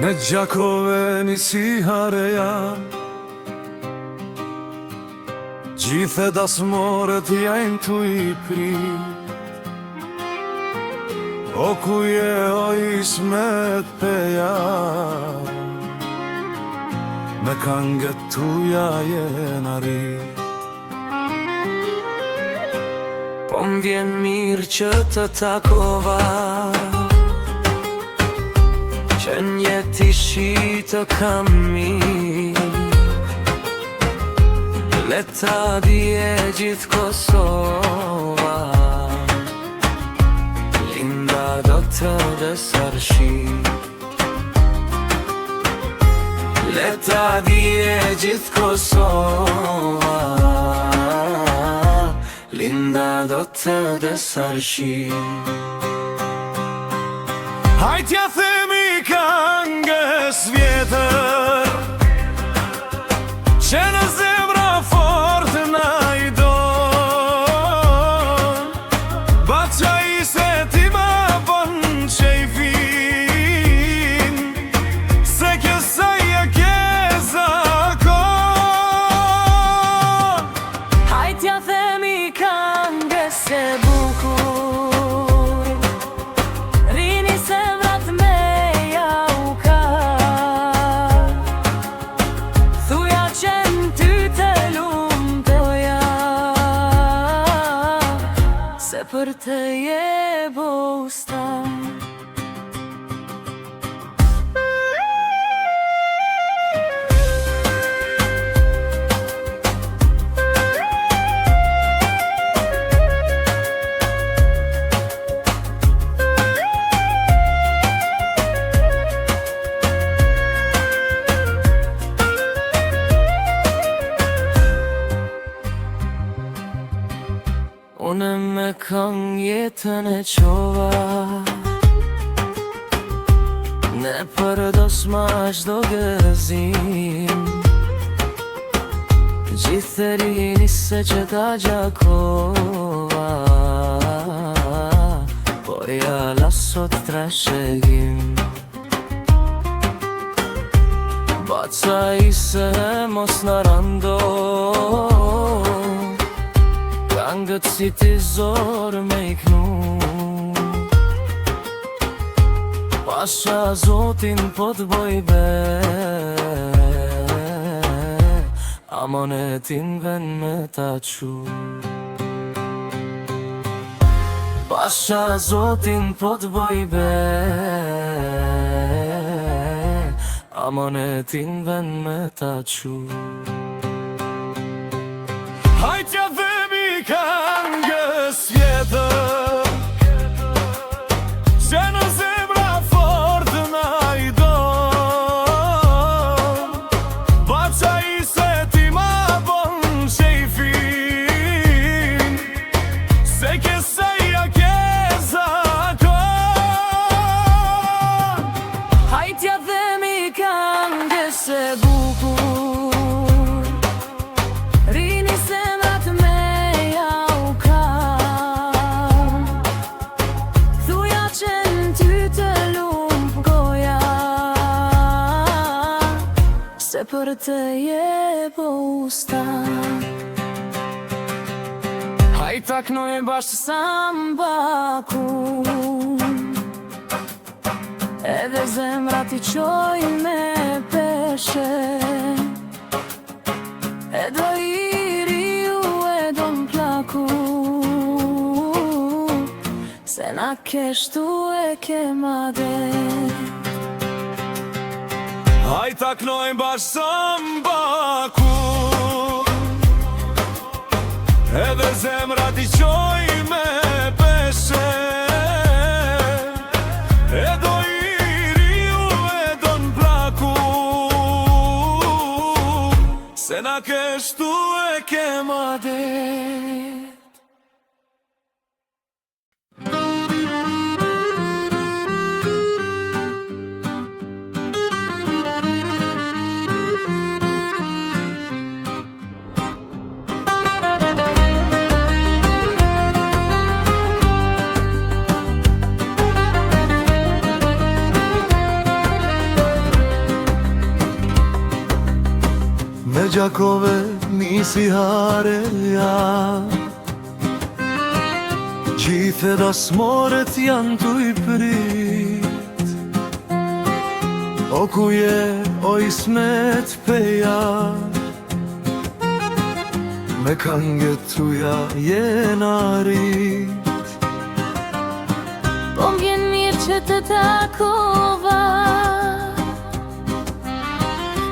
Në gjakove një si hareja, gjithë e dasmorët jajnë tu i prit. O ku je o ismet peja, me kangët tuja jenë arrit. Po m'vjen mirë që të takova, që njeti shi të kam mirë. Leta dje gjithë Kosova, linda do të dësarshi. Leta dje gjithë Kosova, linda do të dësarshi. Hajtja themi këngës vjetër, që në zemra fort na i don. Baqa i se ti ma bon që i fin, se kësa ja ke zakon. Hajtja themi këngës e bukur, rini zemrat me jauka. Thuja qenë ty të lumëtoja, se për të je bostan. Unë me këngë jetën e qova, ne përdos ma çdo gëzim. Gjithë e rini se që ta gjakova, po jala sot trashëgim. Baca i se mos në rando, këngët si ti zorë me i knu. Pasha Zotin po të boj be, amonetin ven me ta qu. Pasha Zotin po të boj be, amonetin ven me ta qu. Hajtja themi këngës vjetër, që në zemra fort na i don. Baqa i se ti ma bon që i fin, se kësa ja ke zakon. Hajtja themi këngës e bukur, rini zemrat me jauka. Thuja qenë ty të lumë goja, se për të je bostan. Hajta knoj bashkë sambaku, edhe zemrat i qoj me peshe. E do i riu e do m'plaku, se na keshtu e ke madhe. Hajta knojmë bashkë sambaku, edhe zemrat i qoj me peshe. E do i riu e do n'plaku, se na kështu e ke madhe. gjakove nisi hareja. Gjithë dasmoret janë tu i prit, o ku je, o Ismet Peja. Me këngët tuja jena rrit. Po m'vjen mirë që të takova,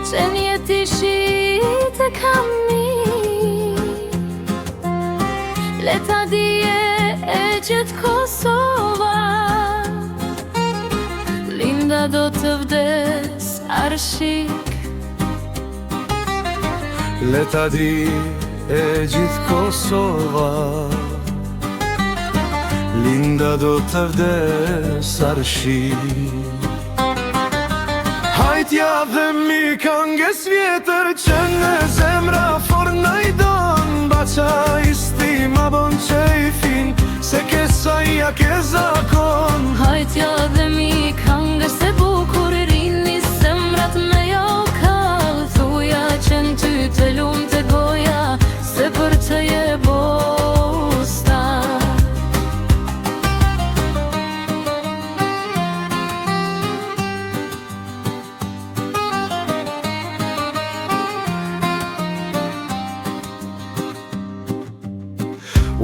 që njeti shite kam mirë. Leta dije e gjithë Kosova, Linda do të vdes arshik. Leta di e gjithë Kosova, Linda do të vdes arshik. Hajt javëmi këngës vjetër që në zemra forna i don. Baqa isti ma bon që i fin, se kesa ja ke zakon. Hajtja dhe mi këngës e bukur rini, zemrat me jo kall. Thuja që në ty të lumë të goja, se për të je bosta.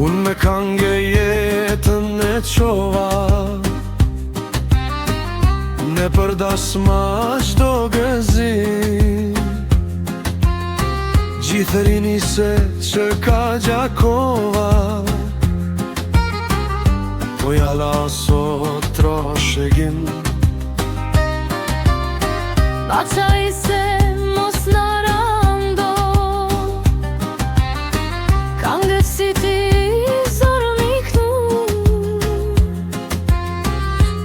Unë me këngë jetën e qova, ne për dasma qdo gëzim. Gjithë rini se që ka gjakova, po jala sot troshegim. Baqa i se mos në rando, këngët si ti zor mi knu.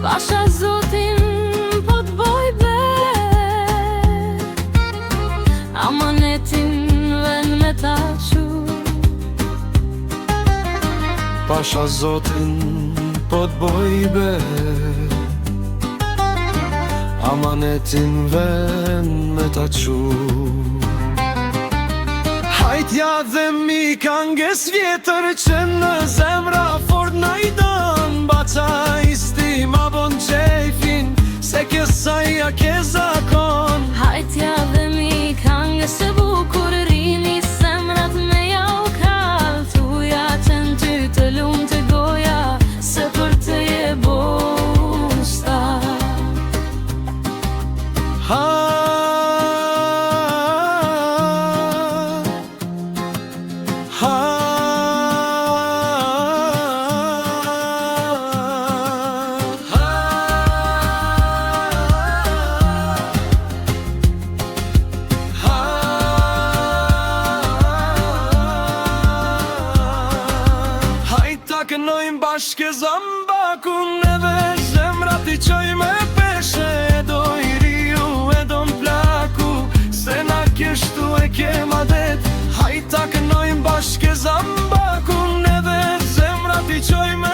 Pasha zotin po t'boj be, amanetin ven me ta qu. Pasha zotin po t'boj be, amanetin ven me ta qu. Hajtja dhe mi këngës vjetër që në zemra fort na i don. Baqa isti ma bon që i fin, se kesa ja ke zakon. Hajtja dhe mi këngës e bukur rini, zemrat me jau kall. Thuja që në ty të lumë të goja, se për të je bosta. Ha, ha, hajta kënojmë bashke zambakun, edhe zemrat i qoj me peshe. Do i riu e do m'plaku, se na kjeshtu e ke madet. Hajta kënojmë bashke zambakun, edhe zemrat i qoj me